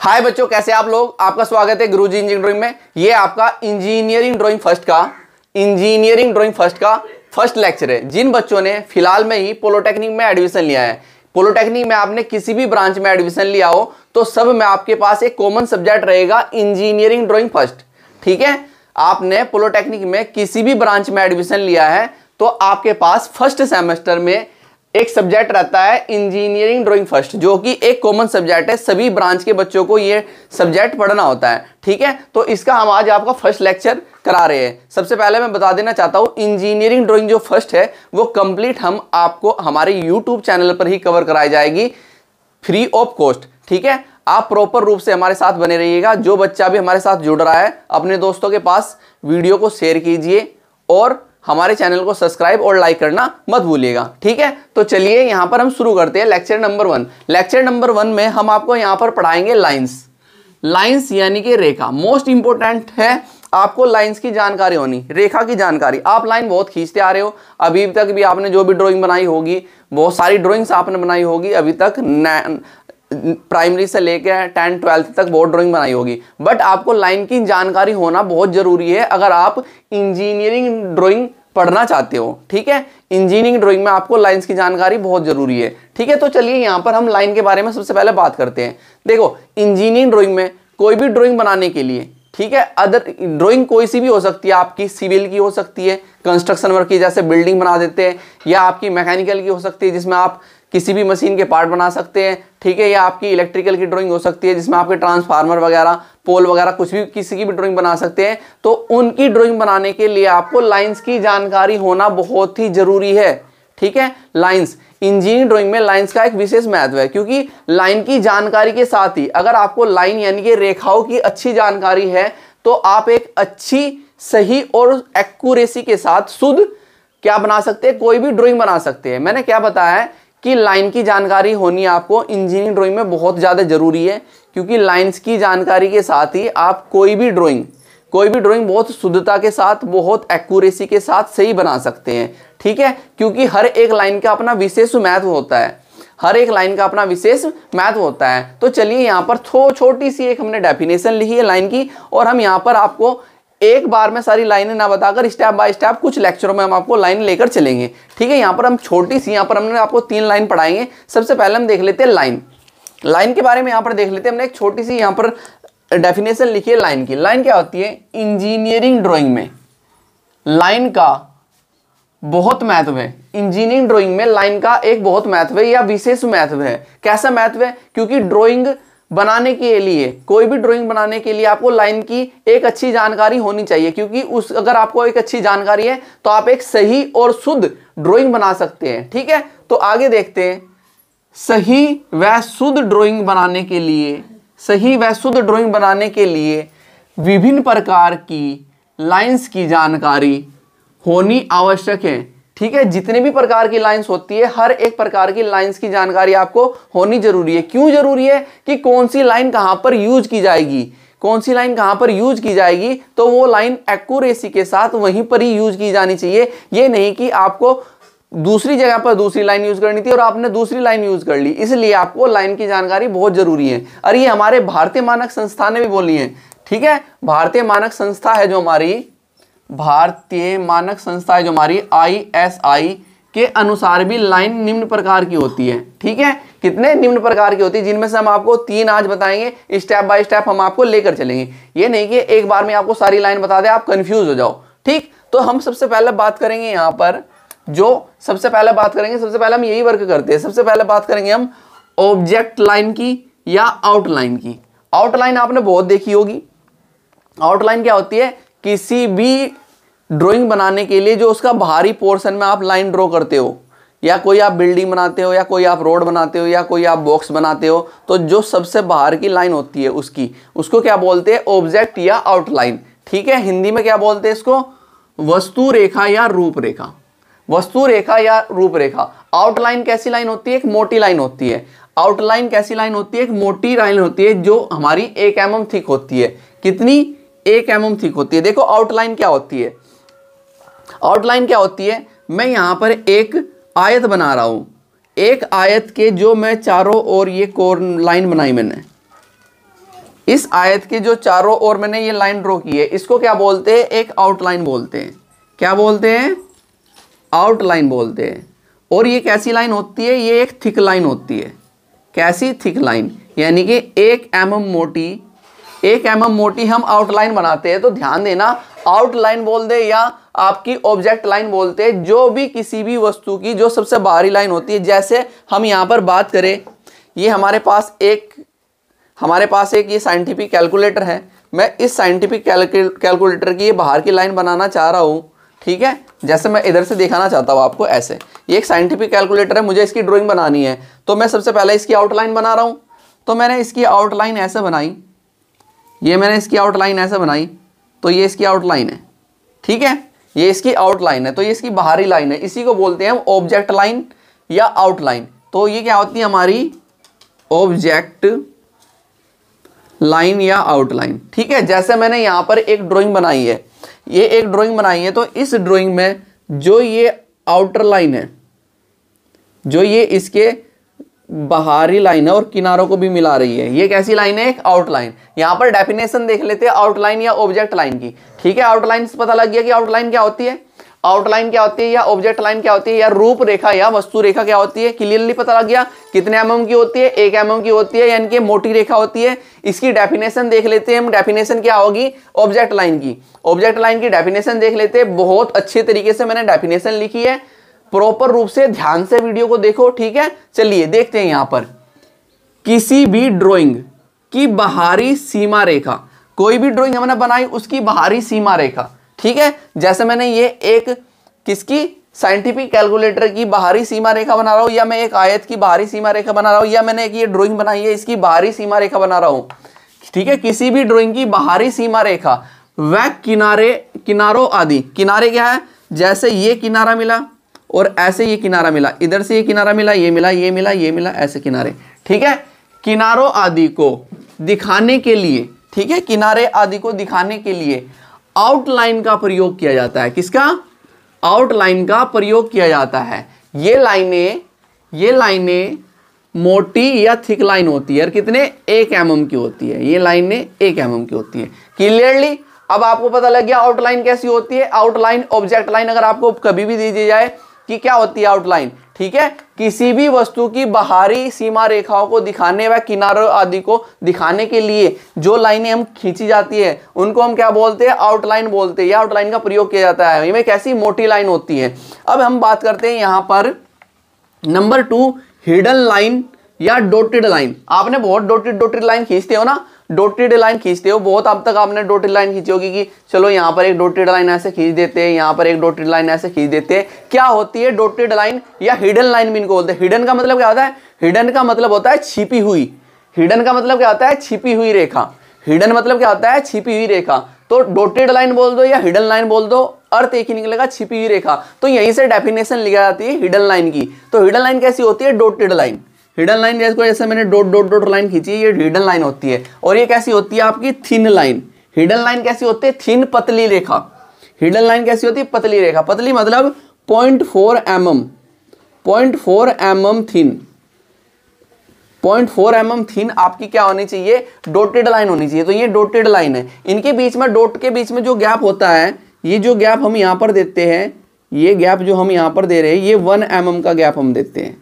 हाय बच्चों, कैसे आप लोग। आपका स्वागत है गुरुजी इंजीनियरिंग ड्राइंग में। ये आपका इंजीनियरिंग ड्राइंग फर्स्ट का फर्स्ट लेक्चर है। जिन बच्चों ने फिलहाल में ही पॉलिटेक्निक में एडमिशन लिया है, पॉलिटेक्निक में आपने किसी भी ब्रांच में एडमिशन लिया हो, तो सब में आपके पास एक कॉमन सब्जेक्ट रहेगा इंजीनियरिंग ड्राइंग फर्स्ट। ठीक है, आपने पॉलिटेक्निक में किसी भी ब्रांच में एडमिशन लिया है तो आपके पास फर्स्ट सेमेस्टर में एक सब्जेक्ट रहता है इंजीनियरिंग ड्राइंग फर्स्ट, जो कि एक कॉमन सब्जेक्ट है। सभी ब्रांच के बच्चों को ये सब्जेक्ट पढ़ना होता है। ठीक है, तो इसका हम आज आपका फर्स्ट लेक्चर करा रहे हैं। सबसे पहले मैं बता देना चाहता हूँ, इंजीनियरिंग ड्राइंग जो फर्स्ट है वो कंप्लीट हम आपको हमारे यूट्यूब चैनल पर ही कवर कराई जाएगी, फ्री ऑफ कॉस्ट। ठीक है, आप प्रॉपर रूप से हमारे साथ बने रहिएगा। जो बच्चा भी हमारे साथ जुड़ रहा है, अपने दोस्तों के पास वीडियो को शेयर कीजिए और हमारे चैनल को सब्सक्राइब और लाइक करना मत भूलिएगा। ठीक है, तो चलिए यहां पर हम शुरू करते हैं लेक्चर नंबर 1। लेक्चर नंबर 1 में हम आपको यहां पर पढ़ाएंगे लाइंस यानी कि रेखा। मोस्ट इंपोर्टेंट है आपको लाइंस की जानकारी होनी, रेखा की जानकारी। आप लाइन बहुत खींचते आ रहे हो, अभी तक भी आपने जो भी ड्राइंग बनाई होगी, बहुत सारी ड्राइंग्स आपने बनाई होगी अभी तक, प्राइमरी से लेकर 10 12 तक बहुत ड्राइंग बनाई होगी। बट आपको लाइन की जानकारी होना बहुत जरूरी है अगर आप इंजीनियरिंग ड्राइंग पढ़ना चाहते हो। ठीक है, इंजीनियरिंग ड्राइंग में आपको लाइंस की जानकारी बहुत जरूरी है। ठीक है, तो चलिए यहां पर हम लाइन के बारे में सबसे पहले बात करते हैं। देखो, इंजीनियरिंग ड्राइंग में कोई भी ड्राइंग बनाने के लिए, ठीक है, अदर ड्राइंग कोई सी भी हो सकती है, आपकी सिविल की हो सकती है, कंस्ट्रक्शन वर्क की, जैसे बिल्डिंग बना देते हैं, या आपकी मैकेनिकल की हो सकती है जिसमें आप किसी भी मशीन के पार्ट बना सकते हैं। ठीक है, या आपकी इलेक्ट्रिकल की ड्राइंग हो सकती है जिसमें आपके ट्रांसफार्मर वगैरह, पोल वगैरह, कुछ भी किसी की भी ड्राइंग बना सकते हैं। तो उनकी ड्राइंग बनाने के लिए आपको लाइंस की जानकारी होना बहुत ही जरूरी है। ठीक है, लाइंस, इंजीनियरिंग ड्राइंग में लाइंस का एक विशेष महत्व है, क्योंकि लाइन की जानकारी के साथ ही अगर आपको लाइन यानी कि रेखाओं की अच्छी जानकारी है तो आप एक अच्छी, सही और एक्यूरेसी के साथ शुद्ध क्या बना सकते हैं, कोई भी ड्राइंग बना सकते हैं। मैंने क्या बताया है कि लाइन की जानकारी होनी आपको इंजीनियरिंग ड्राइंग में बहुत ज़्यादा जरूरी है, क्योंकि लाइंस की जानकारी के साथ ही आप कोई भी ड्राइंग बहुत शुद्धता के साथ, बहुत एक्यूरेसी के साथ सही बना सकते हैं। ठीक है, क्योंकि हर एक लाइन का अपना विशेष महत्व होता है। तो चलिए यहाँ पर छोटी सी एक हमने डेफिनेशन लिखी है लाइन की, और हम यहाँ पर आपको एक बार में सारी लाइनें ना बताकर स्टेप बाय स्टेप कुछ लेक्चरों में हम आपको लाइन लेकर चलेंगे। ठीक है, यहाँ पर हम छोटी सी, यहाँ पर हमने आपको 3 लाइन पढ़ाएंगे। सबसे पहले हम देख लेते हैं लाइन के बारे में। यहाँ पर देख लेते हैं, हमने एक छोटी सी यहाँ पर डेफिनेशन लिखी है लाइन की। लाइन क्या होती है? इंजीनियरिंग ड्राइंग में लाइन का बहुत महत्व है। इंजीनियरिंग ड्राइंग में लाइन का एक बहुत महत्व है या विशेष महत्व है। कैसा महत्व है? क्योंकि ड्राइंग बनाने के लिए, कोई भी ड्राइंग बनाने के लिए आपको लाइन की एक अच्छी जानकारी होनी चाहिए, क्योंकि अगर आपको एक अच्छी जानकारी है तो आप एक सही और शुद्ध ड्राइंग बना सकते हैं। ठीक है, तो आगे देखते हैं। सही व शुद्ध ड्राइंग बनाने के लिए विभिन्न प्रकार की लाइंस की जानकारी होनी आवश्यक है। ठीक है, जितने भी प्रकार की लाइंस होती है, हर एक प्रकार की लाइंस की जानकारी आपको होनी जरूरी है। क्यों जरूरी है? कि कौन सी लाइन कहां पर यूज की जाएगी, तो वो लाइन एक्यूरेसी के साथ वहीं पर ही यूज की जानी चाहिए। ये नहीं कि आपको दूसरी जगह पर दूसरी लाइन यूज करनी थी और आपने दूसरी लाइन यूज कर ली। इसलिए आपको लाइन की जानकारी बहुत जरूरी है। और ये हमारे भारतीय मानक संस्था ने भी बोली है। ठीक है, भारतीय मानक संस्था है जो हमारी ISI के अनुसार भी लाइन निम्न प्रकार की होती है। ठीक है, कितने निम्न प्रकार की होती है, जिनमें से हम आपको 3 आज बताएंगे। स्टेप बाय स्टेप हम आपको लेकर चलेंगे। ये नहीं कि एक बार में आपको सारी लाइन बता दे, आप कंफ्यूज हो जाओ। ठीक, तो हम सबसे पहले बात करेंगे यहाँ पर, सबसे पहले हम यही वर्क करते हैं। सबसे पहले बात करेंगे हम ऑब्जेक्ट लाइन की या आउटलाइन की। आउटलाइन आपने बहुत देखी होगी। आउटलाइन क्या होती है? किसी भी ड्राइंग बनाने के लिए जो उसका बाहरी पोर्शन में आप लाइन ड्रॉ करते हो, या कोई आप बिल्डिंग बनाते हो, या कोई आप रोड बनाते हो, या कोई आप बॉक्स बनाते हो, तो जो सबसे बाहर की लाइन होती है उसको क्या बोलते हैं? ऑब्जेक्ट या आउटलाइन। ठीक है, हिंदी में क्या बोलते हैं इसको? वस्तु रेखा या रूपरेखा। आउटलाइन कैसी लाइन होती है? एक मोटी लाइन होती है। आउटलाइन कैसी लाइन होती है? एक मोटी लाइन होती है जो हमारी 1 mm थिक होती है। कितनी? 1 mm थिक होती है। देखो आउटलाइन क्या होती है, मैं यहां पर एक आयत बना रहा हूं। एक आयत के जो मैं चारों ओर ये लाइन बनाई मैंने, इस आयत के जो चारों ओर मैंने ये लाइन ड्रॉ की है, इसको क्या बोलते हैं? एक आउटलाइन बोलते हैं। क्या बोलते हैं? आउटलाइन बोलते हैं। और ये कैसी लाइन होती है? ये एक थिक लाइन होती है। कैसी? थिक लाइन, यानी कि 1 mm मोटी, 1 mm मोटी हम आउटलाइन बनाते हैं। तो ध्यान देना, आउटलाइन बोल दे या आपकी ऑब्जेक्ट लाइन बोलते हैं जो भी किसी भी वस्तु की जो सबसे बाहरी लाइन होती है। जैसे हम यहाँ पर बात करें, ये हमारे पास एक ये साइंटिफिक कैलकुलेटर है। मैं इस साइंटिफिक कैलकुलेटर की ये बाहर की लाइन बनाना चाह रहा हूँ, ठीक है। जैसे मैं इधर से दिखाना चाहता हूँ आपको, ऐसे ये एक साइंटिफिक कैलकुलेटर है, मुझे इसकी ड्राइंग बनानी है। तो मैं सबसे पहले इसकी आउटलाइन बना रहा हूँ। तो मैंने इसकी आउटलाइन ऐसे बनाई, ये मैंने इसकी आउटलाइन ऐसे बनाई, तो ये इसकी आउटलाइन है, ठीक है। ये इसकी आउटलाइन है, तो ये इसकी बाहरी लाइन है। इसी को बोलते हैं हम ऑब्जेक्ट लाइन या आउटलाइन। तो ये क्या होती है? हमारी ऑब्जेक्ट लाइन या आउटलाइन, ठीक है। जैसे मैंने यहाँ पर एक ड्राइंग बनाई है, ये एक ड्राइंग बनाई है, तो इस ड्राइंग में जो ये आउटर लाइन है, जो ये इसके बाहरी लाइन है और किनारों को भी मिला रही है, ये कैसी लाइन है? एक आउटलाइन। यहाँ पर डेफिनेशन देख लेते हैं आउटलाइन या ऑब्जेक्ट लाइन की, ठीक है। आउटलाइन से पता लग गया कि आउटलाइन क्या होती है, आउटलाइन क्या होती है या ऑब्जेक्ट लाइन क्या होती है या रूपरेखा या वस्तु रेखा क्या होती है। क्लियरली पता लग गया कितने mm की होती है? 1 mm की होती है, यानी कि मोटी रेखा होती है। इसकी डेफिनेशन देख लेते हैं हम। डेफिनेशन क्या होगी? ऑब्जेक्ट लाइन की। ऑब्जेक्ट लाइन की डेफिनेशन देख लेते हैं। बहुत अच्छे तरीके से मैंने डेफिनेशन लिखी है, प्रॉपर रूप से ध्यान से वीडियो को देखो, ठीक है। चलिए देखते हैं। यहाँ पर किसी भी ड्राइंग की बाहरी सीमा रेखा, कोई भी ड्राइंग हमने बनाई उसकी बाहरी सीमा रेखा, ठीक है। जैसे मैंने ये एक किसकी? साइंटिफिक कैलकुलेटर की बाहरी सीमा रेखा बना रहा हूं, या मैं एक आयत की बाहरी सीमा रेखा बना रहा हूं, या मैंने एक ये ड्राइंग बनाई है इसकी बाहरी सीमा रेखा बना रहा हूं, ठीक है। किसी भी ड्राइंग की बाहरी सीमा रेखा वह किनारों आदि, किनारे क्या है? जैसे ये किनारा मिला और ऐसे ये किनारा मिला, इधर से ये किनारा मिला, ये मिला, ये मिला, ये मिला, ऐसे किनारे, ठीक है। किनारों आदि को दिखाने के लिए, ठीक है, किनारे आदि को दिखाने के लिए आउटलाइन का प्रयोग किया जाता है। किसका? आउटलाइन का प्रयोग किया जाता है। ये लाइनें मोटी या थिक लाइन होती है और कितने? 1 mm की होती है। ये लाइनें 1 mm की होती है। क्लियरली अब आपको पता लग गया आउटलाइन कैसी होती है। आउटलाइन, ऑब्जेक्ट लाइन अगर आपको कभी भी दी जाए कि क्या होती है आउटलाइन, ठीक है, किसी भी वस्तु की बाहरी सीमा रेखाओं को दिखाने व किनारों आदि को दिखाने के लिए जो लाइनें हम खींची जाती है उनको हम क्या बोलते हैं? आउटलाइन बोलते हैं। या आउटलाइन का प्रयोग किया जाता है। इनमें कैसी? मोटी लाइन होती है। अब हम बात करते हैं यहाँ पर नंबर 2, हिडन लाइन या डॉटेड लाइन। आपने बहुत डॉटेड लाइन खींचते हो ना, डॉटेड लाइन खींचते हो बहुत। अब तक आपने डॉटेड लाइन खींची होगी कि चलो यहाँ पर एक डॉटेड लाइन ऐसे खींच देते हैं, यहाँ पर एक डॉटेड लाइन ऐसे खींच देते हैं। क्या होती है डॉटेड लाइन या हिडन लाइन भी इनको बोलते हैं। हिडन का मतलब क्या होता है? हिडन का मतलब होता है छिपी हुई। हिडन का मतलब क्या होता है? छिपी हुई रेखा। हिडन मतलब क्या होता है? छिपी हुई रेखा। तो डॉटेड लाइन बोल दो या हिडन लाइन बोल दो, अर्थ एक ही निकलेगा, छिपी हुई रेखा। तो यहीं से डेफिनेशन लिखी जाती है हिडन लाइन की। तो हिडन लाइन कैसी होती है? Dotted line. हिडन लाइन जैसे मैंने डॉट लाइन खींची है, ये हिडन लाइन होती है। और ये कैसी होती है? आपकी थिन लाइन। हिडन लाइन कैसी होती है? थिन, पतली रेखा। हिडन लाइन कैसी होती है? पतली रेखा। पतली मतलब 0.4 mm, 0.4 mm thin. 0.4 mm thin आपकी क्या होनी चाहिए? डॉटेड लाइन होनी चाहिए। तो ये डॉटेड लाइन है। इनके बीच में, डॉट के बीच में जो गैप होता है, ये जो गैप हम यहाँ पर देते हैं, ये गैप जो हम यहाँ पर दे रहे हैं, ये 1 mm का गैप हम देते हैं।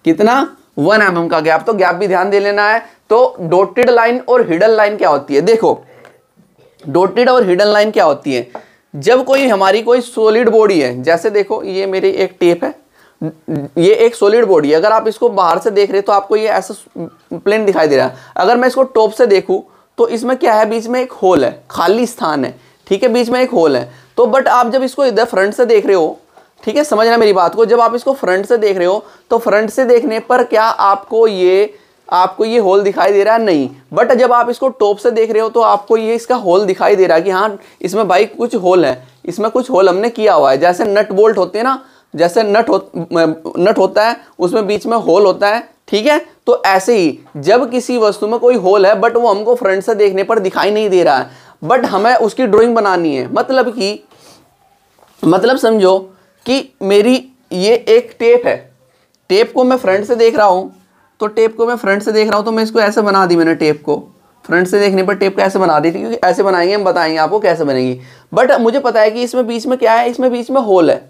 कितना? 1 mm का गैप। तो गैप भी ध्यान दे लेना है। तो डॉटेड लाइन और हिडन लाइन क्या होती है? देखो, डॉटेड और हिडन लाइन क्या होती है? जब कोई हमारी कोई सॉलिड बॉडी है, जैसे देखो ये मेरी एक टेप है, ये एक सॉलिड बॉडी है। अगर आप इसको बाहर से देख रहे हो तो आपको ये ऐसा प्लेन दिखाई दे रहा है। अगर मैं इसको टॉप से देखूं तो इसमें क्या है? बीच में एक होल है, खाली स्थान है, ठीक है, बीच में एक होल है। तो बट आप जब इसको इधर फ्रंट से देख रहे हो, ठीक है, समझना मेरी बात को, जब आप इसको फ्रंट से देख रहे हो तो फ्रंट से देखने पर क्या आपको ये होल दिखाई दे रहा है? नहीं। बट जब आप इसको टॉप से देख रहे हो तो आपको ये इसका होल दिखाई दे रहा है कि हाँ इसमें भाई कुछ होल है, इसमें कुछ होल हमने किया हुआ है। जैसे नट बोल्ट होते हैं ना, जैसे नट होता है उसमें बीच में होल होता है, ठीक है। तो ऐसे ही जब किसी वस्तु में कोई होल है बट वो हमको फ्रंट से देखने पर दिखाई नहीं दे रहा है, बट हमें उसकी ड्राइंग बनानी है, मतलब समझो कि मेरी ये एक टेप है, टेप को मैं फ्रंट से देख रहा हूं, तो टेप को मैं फ्रंट से देख रहा हूं तो मैं इसको ऐसे बना दी मैंने टेप को, फ्रंट से देखने पर टेप कैसे बना दी थी, क्योंकि ऐसे बनाएंगे, हम बताएंगे आपको कैसे बनेगी। बट मुझे पता है कि इसमें बीच में क्या है, इसमें बीच में होल है,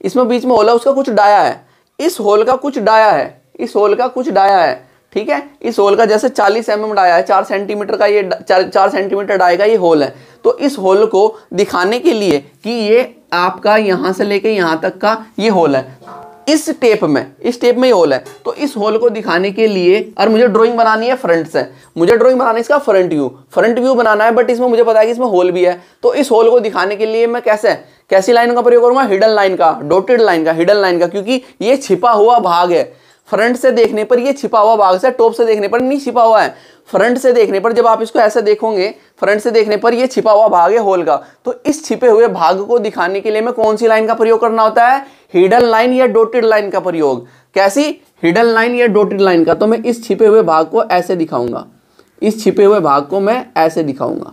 इसमें बीच में होल है, उसका कुछ डाया है, इस होल का कुछ डाया है, इस होल का कुछ डाया है, ठीक है। इस होल का जैसे 40 mm डाया है, 4 सेंटीमीटर का ये 4 सेंटीमीटर डाय का ये होल है। तो इस होल को दिखाने के लिए कि ये आपका यहां से लेके यहां तक का ये होल है, इस टेप में ये होल है, तो इस होल को दिखाने के लिए, और मुझे ड्राइंग बनानी है फ्रंट से, मुझे ड्राइंग बनाना है इसका फ्रंट व्यू बनाना है, बट इसमें मुझे पता है कि इसमें होल भी है। तो इस होल को दिखाने के लिए मैं कैसी लाइन का प्रयोग करूंगा, हिडन लाइन का, डॉटेड लाइन का, हिडन लाइन का, क्योंकि ये छिपा हुआ भाग है। फ्रंट से देखने पर ये छिपा हुआ भाग से, टॉप से देखने पर नहीं छिपा हुआ है। फ्रंट से देखने पर जब आप इसको ऐसे देखोगे, फ्रंट से देखने पर ये छिपा हुआ भाग है होल का। तो इस छिपे हुए भाग को दिखाने के लिए मैं कौन सी लाइन का प्रयोग करना होता है, हिडन लाइन या डॉटेड लाइन का प्रयोग। कैसी, हिडन लाइन या डॉटेड लाइन का। तो मैं इस छिपे हुए भाग को ऐसे दिखाऊंगा, इस छिपे हुए भाग को मैं ऐसे दिखाऊंगा,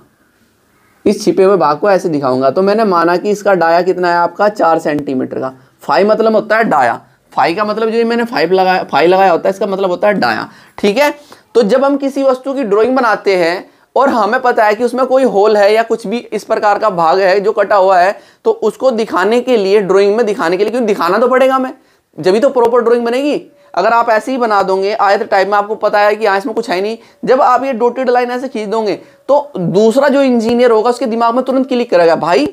इस छिपे हुए भाग को ऐसे दिखाऊंगा। तो मैंने माना कि इसका डाया कितना है आपका, 4 सेंटीमीटर का। फाई मतलब होता है डाया, फाई का मतलब जो मैंने फाई लगाया होता है, इसका मतलब होता है डाया, ठीक है। तो जब हम किसी वस्तु की ड्राइंग बनाते हैं और हमें पता है कि उसमें कोई होल है या कुछ भी इस प्रकार का भाग है जो कटा हुआ है, तो उसको दिखाने के लिए, ड्राइंग में दिखाने के लिए, क्योंकि दिखाना तो पड़ेगा हमें, जब तो प्रॉपर ड्राइंग बनेगी। अगर आप ऐसे ही बना दोगे आयत टाइप में, आपको पता है कि यहाँ इसमें कुछ है नहीं, जब आप ये डॉटेड लाइन ऐसे खींच दोगे तो दूसरा जो इंजीनियर होगा उसके दिमाग में तुरंत क्लिक करेगा, भाई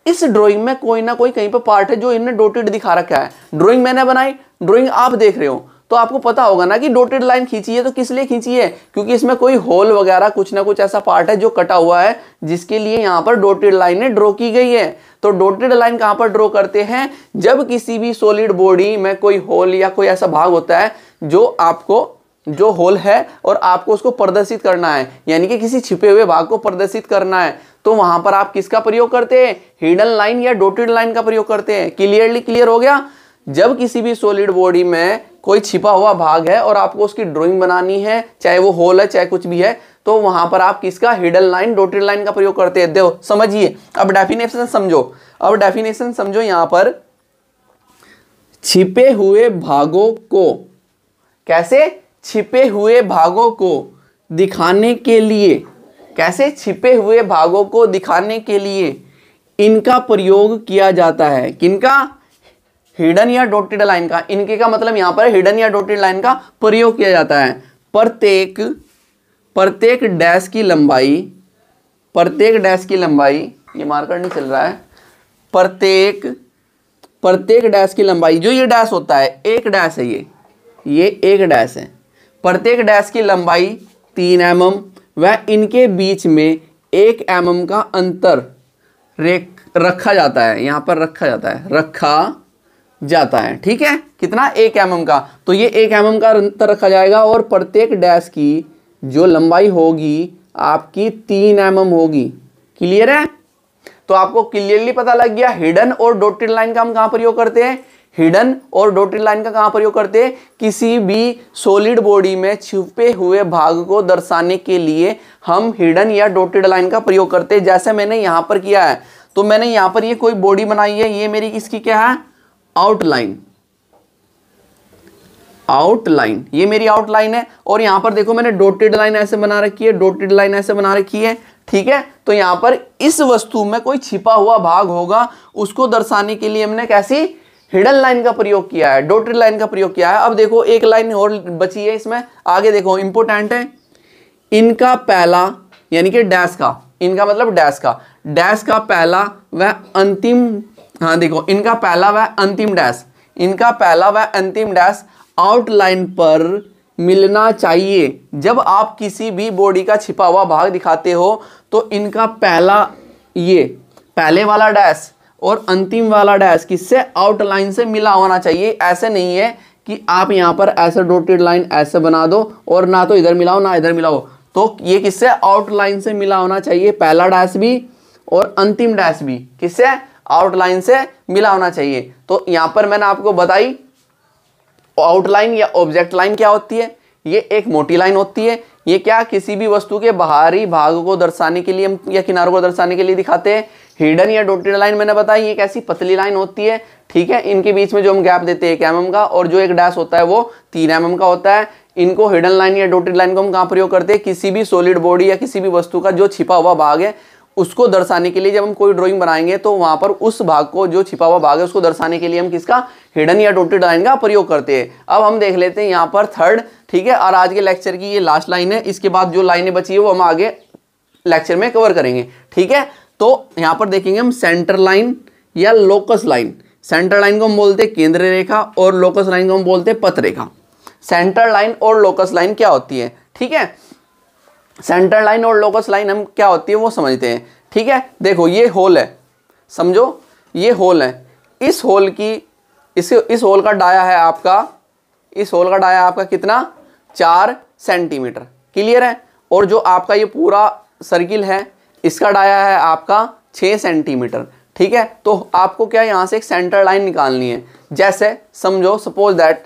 इस ड्राइंग में कोई ना कोई कहीं पर पार्ट है जो इन्होंने डॉटेड दिखा रखा है। ड्राइंग मैंने बनाई, ड्राइंग आप देख रहे हो, तो आपको पता होगा ना कि डॉटेड लाइन खींची है तो किस लिए खींची है, क्योंकि इसमें कोई होल वगैरह कुछ ना कुछ ऐसा पार्ट है जो कटा हुआ है, जिसके लिए यहाँ पर डॉटेड लाइनें ड्रॉ की गई है। तो डॉटेड लाइन कहाँ पर ड्रॉ करते हैं, जब किसी भी सॉलिड बॉडी में कोई होल या कोई ऐसा भाग होता है जो होल है और आपको उसको प्रदर्शित करना है, यानी कि किसी छिपे हुए भाग को प्रदर्शित करना है, तो वहां पर आप किसका प्रयोग करते हैं, हिडन लाइन या डॉटेड लाइन का प्रयोग करते हैं। क्लियर हो गया। जब किसी भी सॉलिड बॉडी में कोई छिपा हुआ भाग है और आपको उसकी ड्राइंग बनानी है, चाहे वो होल है चाहे कुछ भी है, तो वहां पर आप किसका, हिडन लाइन डॉटेड लाइन का प्रयोग करते हैं। देखो समझिए, अब डेफिनेशन समझो। यहां पर छिपे हुए भागों को, कैसे, छिपे हुए भागों को दिखाने के लिए, कैसे, छिपे हुए भागों को दिखाने के लिए इनका प्रयोग किया जाता है। किनका, हिडन या डॉटेड लाइन का। इनके का मतलब यहां पर हिडन या डॉटेड लाइन का प्रयोग किया जाता है। प्रत्येक डैश की लंबाई, ये मार्कर नहीं चल रहा है, प्रत्येक डैश की लंबाई, जो ये डैश होता है, एक डैश है ये एक डैश है, प्रत्येक डैश की लंबाई 3 mm व इनके बीच में 1 mm का अंतर रखा जाता है, यहां पर रखा जाता है, ठीक है। कितना, 1 mm का। तो ये 1 mm का अंतर रखा जाएगा और प्रत्येक डैश की जो लंबाई होगी आपकी 3 mm होगी। क्लियर है। तो आपको क्लियरली पता लग गया हिडन और डॉटेड लाइन का हम कहां प्रयोग करते हैं, हिडन और डॉटेड लाइन का कहां प्रयोग करते हैं, किसी भी सॉलिड बॉडी में छुपे हुए भाग को दर्शाने के लिए हम हिडन या डॉटेड लाइन का प्रयोग करते हैं। जैसे मैंने यहां पर किया है, तो मैंने यहां पर ये कोई बॉडी बनाई है, ये मेरी किसकी क्या है, आउटलाइन, ये मेरी आउटलाइन है। और यहां पर देखो मैंने डॉटेड लाइन ऐसे बना रखी है, ठीक है। तो यहां पर इस वस्तु में कोई छिपा हुआ भाग होगा, उसको दर्शाने के लिए हमने कैसी, हिडन लाइन का प्रयोग किया है, डॉटेड लाइन का प्रयोग किया है। अब देखो एक लाइन और बची है इसमें, आगे देखो इंपॉर्टेंट है। इनका पहला, यानी कि डैश का, इनका मतलब डैश का पहला व अंतिम, हाँ देखो, इनका पहला व अंतिम डैश आउटलाइन पर मिलना चाहिए। जब आप किसी भी बॉडी का छिपा हुआ भाग दिखाते हो तो इनका पहले वाला डैश और अंतिम वाला डैश किससे, आउटलाइन से मिला होना चाहिए। ऐसे नहीं है कि आप यहां पर ऐसे डॉटेड लाइन ऐसे बना दो और ना तो इधर मिलाओ ना इधर मिलाओ, तो ये किससे, आउटलाइन से मिला होना चाहिए। पहला डैश भी और अंतिम डैश भी किससे, आउटलाइन से मिला होना चाहिए। तो यहां पर मैंने आपको बताई आउटलाइन या ऑब्जेक्ट लाइन क्या होती है, ये एक मोटी लाइन होती है। ये क्या, किसी भी वस्तु के बाहरी भाग को दर्शाने के लिए या किनारों को दर्शाने के लिए दिखाते हैं। हिडन या डॉटेड लाइन मैंने बताई, ये कैसी, पतली लाइन होती है, ठीक है। इनके बीच में जो हम गैप देते हैं 1 mm का, और जो एक डैश होता है वो 3 mm का होता है। इनको हिडन लाइन या डॉटेड लाइन को हम कहाँ प्रयोग करते हैं, किसी भी सॉलिड बॉडी या किसी भी वस्तु का जो छिपा हुआ भाग है उसको दर्शाने के लिए जब हम कोई ड्राइंग बनाएंगे तो वहां पर उस भाग को, जो छिपा हुआ भाग है उसको दर्शाने के लिए हम किसका, हिडन या डॉटेड लाइन का प्रयोग करते हैं। अब हम देख लेते हैं यहाँ पर थर्ड, ठीक है, और आज के लेक्चर की ये लास्ट लाइन है। इसके बाद जो लाइनें बची है वो हम आगे लेक्चर में कवर करेंगे, ठीक है। तो यहाँ पर देखेंगे हम सेंटर लाइन या लोकस लाइन। सेंटर लाइन को हम बोलते हैं केंद्र रेखा और लोकस लाइन को हम बोलते हैं पथ रेखा। सेंटर लाइन और लोकस लाइन क्या होती है, ठीक है, सेंटर लाइन और लोकस लाइन हम क्या होती है वो समझते हैं, ठीक है। देखो ये होल है, समझो ये होल है, इस होल की इस होल का डाया है आपका, इस होल का डाया आपका कितना, 4 सेंटीमीटर, क्लियर है। और जो आपका ये पूरा सर्किल है इसका डाया है आपका 6 सेंटीमीटर, ठीक है। तो आपको क्या यहाँ से एक सेंटर लाइन निकालनी है। जैसे समझो, सपोज दैट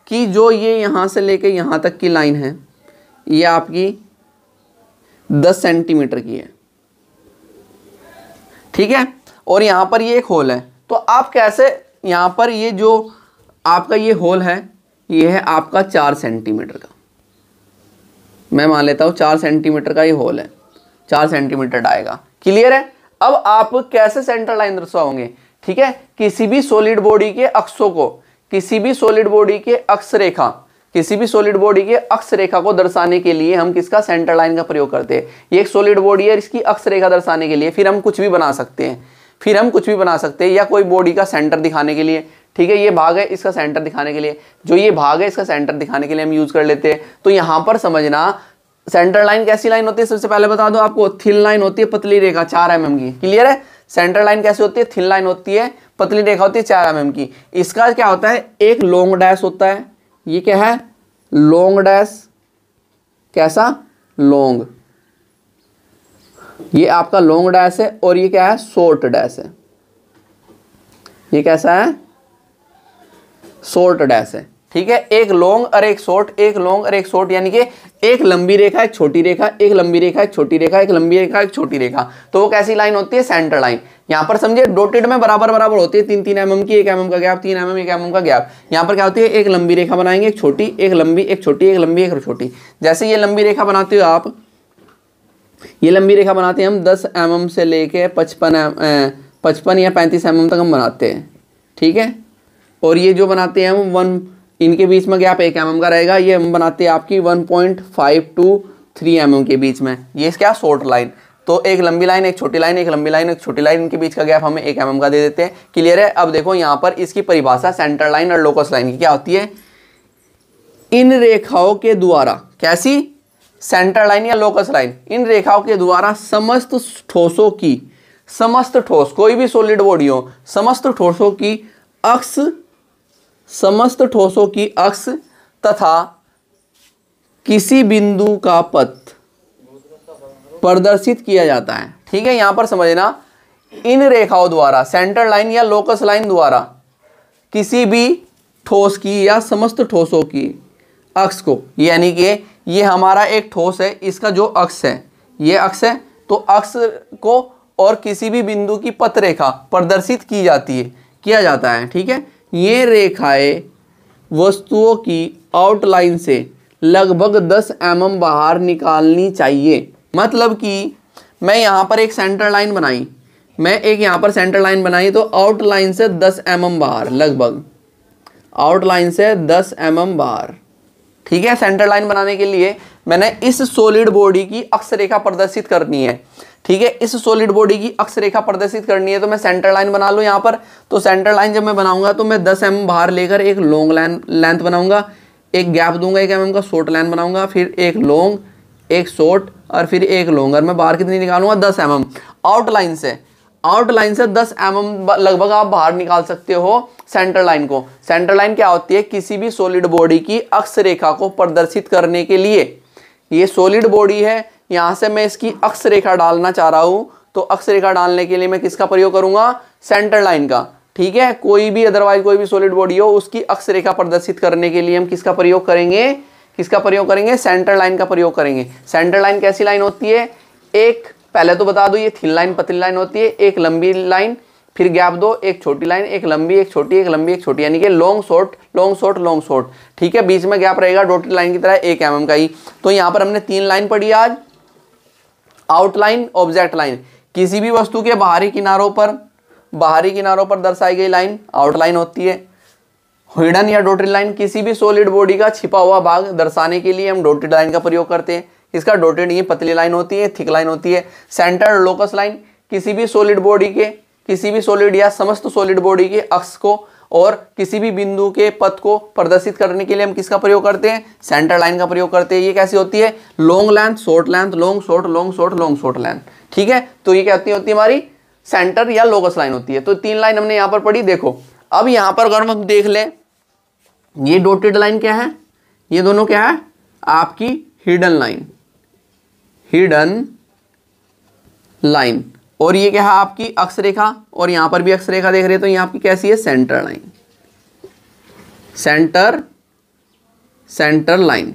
कि जो ये यहाँ से लेके यहाँ तक की लाइन है ये आपकी 10 सेंटीमीटर की है, ठीक है। और यहाँ पर ये एक होल है, तो आप कैसे, यहाँ पर ये जो आपका ये होल है ये है आपका 4 सेंटीमीटर का, मैं मान लेता हूँ 4 सेंटीमीटर का ये होल है, 4 सेंटीमीटर डायगा, क्लियर है। अब आप कैसे सेंटर लाइन दर्शाओगे, ठीक है, किसी भी सॉलिड बॉडी के अक्षों को, किसी भी सॉलिड बॉडी के अक्ष रेखा, किसी भी सॉलिड बॉडी के अक्ष रेखा को दर्शाने के लिए हम किसका, सेंटर लाइन का प्रयोग करते हैं। ये एक सॉलिड बॉडी है, इसकी अक्ष रेखा दर्शाने के लिए फिर हम कुछ भी बना सकते हैं, फिर हम कुछ भी बना सकते हैं, या कोई बॉडी का सेंटर दिखाने के लिए, ठीक है, ये भाग है इसका सेंटर दिखाने के लिए, जो ये भाग है इसका सेंटर दिखाने के लिए हम यूज कर लेते हैं। तो यहाँ पर समझना सेंटर लाइन कैसी लाइन होती है, सबसे पहले बता दो आपको, थिन लाइन होती है, पतली रेखा 4 mm की, क्लियर है। सेंटर लाइन कैसे होती है, थिन लाइन होती है, पतली रेखा होती है 4 mm की। इसका क्या होता है, एक लॉन्ग डैश होता है, ये क्या है, लॉन्ग डैश, कैसा, लॉन्ग, ये आपका लॉन्ग डैश है, और ये क्या है, शॉर्ट डैश है, ये कैसा है, शॉर्ट डैश है, ठीक है। एक लॉन्ग और एक शॉर्ट, एक लॉन्ग और एक शॉर्ट, यानी कि एक लंबी रेखा एक छोटी रेखा, एक लंबी रेखा एक छोटी रेखा, एक लंबी रेखा एक छोटी रेखा, तो वो कैसी लाइन होती है, सेंटर लाइन। यहाँ पर समझिए डॉटेड में बराबर बराबर होती है, 3-3 mm की, 1 mm का गैप, 3 mm 1 mm का गैप। यहाँ पर क्या होती है, एक लंबी रेखा बनाएंगे, एक छोटी, एक लंबी, एक छोटी, एक लंबी, एक छोटी। जैसे ये लंबी रेखा बनाते हो आप, ये लंबी रेखा बनाते हैं हम 10 mm से लेके 55 या 35 mm तक हम बनाते हैं, ठीक है। और ये जो बनाते हैं हम इनके बीच में गैप 1 mm का रहेगा, ये हम बनाते हैं आपकी 1.5 to 3 mm के बीच में, ये क्या, शॉर्ट लाइन। तो एक लंबी लाइन एक छोटी लाइन, एक लंबी लाइन एक छोटी लाइन, इनके बीच का गैप हमें 1 mm का दे देते हैं, क्लियर है। अब देखो यहाँ पर इसकी परिभाषा सेंटर लाइन और लोकस लाइन की क्या होती है, इन रेखाओं के द्वारा, कैसी, सेंटर लाइन या लोकस लाइन, इन रेखाओं के द्वारा समस्त ठोसों की, समस्त ठोस, कोई भी सॉलिड बॉडी हो, समस्त ठोसों की अक्ष, समस्त ठोसों की अक्ष तथा किसी बिंदु का पथ प्रदर्शित किया जाता है, ठीक है। यहां पर समझना, इन रेखाओं द्वारा, सेंटर लाइन या लोकस लाइन द्वारा किसी भी ठोस की या समस्त ठोसों की अक्ष को, यानी कि ये हमारा एक ठोस है, इसका जो अक्ष है ये अक्ष है, तो अक्ष को और किसी भी बिंदु की पथ रेखा प्रदर्शित की जाती है, किया जाता है, ठीक है। ये रेखाएं वस्तुओं की आउटलाइन से लगभग 10 mm बाहर निकालनी चाहिए। मतलब कि मैं यहाँ पर एक सेंटर लाइन बनाई, मैं एक यहाँ पर सेंटर लाइन बनाई, तो आउटलाइन से 10 mm बाहर, लगभग आउटलाइन से 10 mm बाहर, ठीक है। सेंटर लाइन बनाने के लिए मैंने इस सॉलिड बॉडी की अक्ष रेखा प्रदर्शित करनी है, ठीक है, इस सॉलिड बॉडी की अक्ष रेखा प्रदर्शित करनी है, तो मैं सेंटर लाइन बना लूँ यहाँ पर। तो सेंटर लाइन जब मैं बनाऊंगा तो मैं 10 mm बाहर लेकर एक लॉन्ग लेंथ बनाऊंगा, एक गैप दूंगा 1 mm का, शॉर्ट लाइन बनाऊंगा, फिर एक लॉन्ग, एक शॉर्ट और फिर एक लॉन्ग, और मैं बाहर कितनी निकालूंगा, 10 mm आउटलाइन से। आउटलाइन से 10 mm लगभग आप बाहर निकाल सकते हो सेंटर लाइन को। सेंटर लाइन क्या होती है, किसी भी सॉलिड बॉडी की अक्ष रेखा को प्रदर्शित करने के लिए, ये सॉलिड बॉडी है, यहाँ से मैं इसकी अक्ष रेखा डालना चाह रहा हूँ, तो अक्ष रेखा डालने के लिए मैं किसका प्रयोग करूंगा, सेंटर लाइन का, ठीक है। कोई भी अदरवाइज कोई भी सॉलिड बॉडी हो, उसकी अक्ष रेखा प्रदर्शित करने के लिए हम किसका प्रयोग करेंगे, किसका प्रयोग करेंगे, सेंटर लाइन का प्रयोग करेंगे। सेंटर लाइन कैसी लाइन होती है, एक, पहले तो बता दो, ये थिन लाइन पतली लाइन होती है, एक लंबी लाइन फिर गैप दो, एक छोटी लाइन, एक लंबी, एक छोटी, एक लंबी, एक छोटी, यानी कि long short long short long short. ठीक है, बीच में गैप रहेगा डॉटेड लाइन की तरह 1 mm का ही। तो यहाँ पर हमने 3 लाइन पढ़ी आज। आउटलाइन, ऑब्जेक्ट लाइन, किसी भी वस्तु के बाहरी किनारों पर दर्शाई गई लाइन आउटलाइन होती है। हिडन या डॉटेड लाइन, किसी भी सॉलिड बॉडी का छिपा हुआ भाग दर्शाने के लिए हम डॉटेड लाइन का प्रयोग करते हैं। इसका डॉटेड ये पतली लाइन होती है, थिक लाइन होती है। सेंटर लोकस लाइन, किसी भी सॉलिड बॉडी के, किसी भी सॉलिड या समस्त सॉलिड बॉडी के अक्ष को और किसी भी बिंदु के पथ को प्रदर्शित करने के लिए हम किसका प्रयोग करते हैं? सेंटर लाइन का प्रयोग करते हैं। ये कैसी होती है? Long length, short length, long short, long short, long short length. ठीक है, तो ये क्या होती है हमारी सेंटर या लोकस लाइन होती है। तो 3 लाइन हमने यहाँ पर पढ़ी। देखो अब यहाँ पर अगर हम देख लें, ये डॉटेड लाइन क्या है? ये दोनों क्या है? आपकी हिडन लाइन, हिडन लाइन। और ये क्या है? आपकी अक्ष रेखा, और यहां पर भी अक्ष रेखा देख रहे हैं तो ये आपकी कैसी है? Centre line, centre line.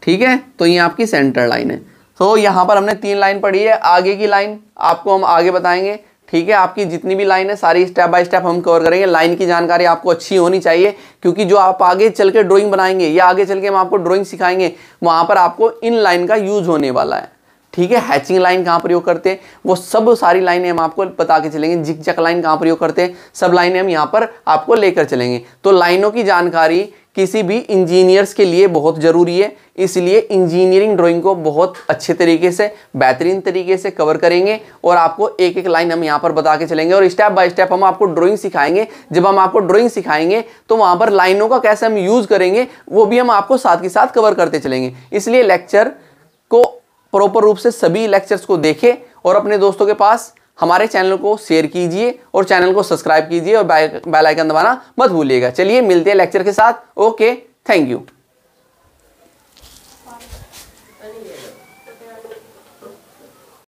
ठीक है, तो ये आपकी सेंटर लाइन है। तो यहां पर हमने 3 लाइन पढ़ी है। आगे की लाइन आपको हम आगे बताएंगे। ठीक है, आपकी जितनी भी लाइन है सारी स्टेप बाय स्टेप हम कवर करेंगे। लाइन की जानकारी आपको अच्छी होनी चाहिए, क्योंकि जो आप आगे चल के ड्राइंग बनाएंगे या आगे चल के हम आपको ड्राइंग सिखाएंगे, वहां पर आपको इन लाइन का यूज होने वाला है। ठीक है, हैचिंग लाइन कहाँ प्रयोग करते हैं वो सब सारी लाइनें हम आपको बता के चलेंगे। जिग-जैग लाइन कहाँ प्रयोग करते हैं, सब लाइनें हम यहाँ पर आपको लेकर चलेंगे। तो लाइनों की जानकारी किसी भी इंजीनियर्स के लिए बहुत ज़रूरी है, इसलिए इंजीनियरिंग ड्राइंग को बहुत अच्छे तरीके से, बेहतरीन तरीके से कवर करेंगे और आपको एक एक लाइन हम यहाँ पर बता के चलेंगे और स्टेप बाय स्टेप हम आपको ड्राइंग सिखाएंगे। जब हम आपको ड्राइंग सिखाएंगे तो वहाँ पर लाइनों का कैसे हम यूज़ करेंगे वो भी हम आपको साथ के साथ कवर करते चलेंगे। इसलिए लेक्चर को प्रॉपर रूप से सभी लेक्चर्स को देखें और अपने दोस्तों के पास हमारे चैनल को शेयर कीजिए और चैनल को सब्सक्राइब कीजिए और बेल आइकन दबाना मत भूलिएगा। चलिए मिलते हैं लेक्चर के साथ। Okay, thank you.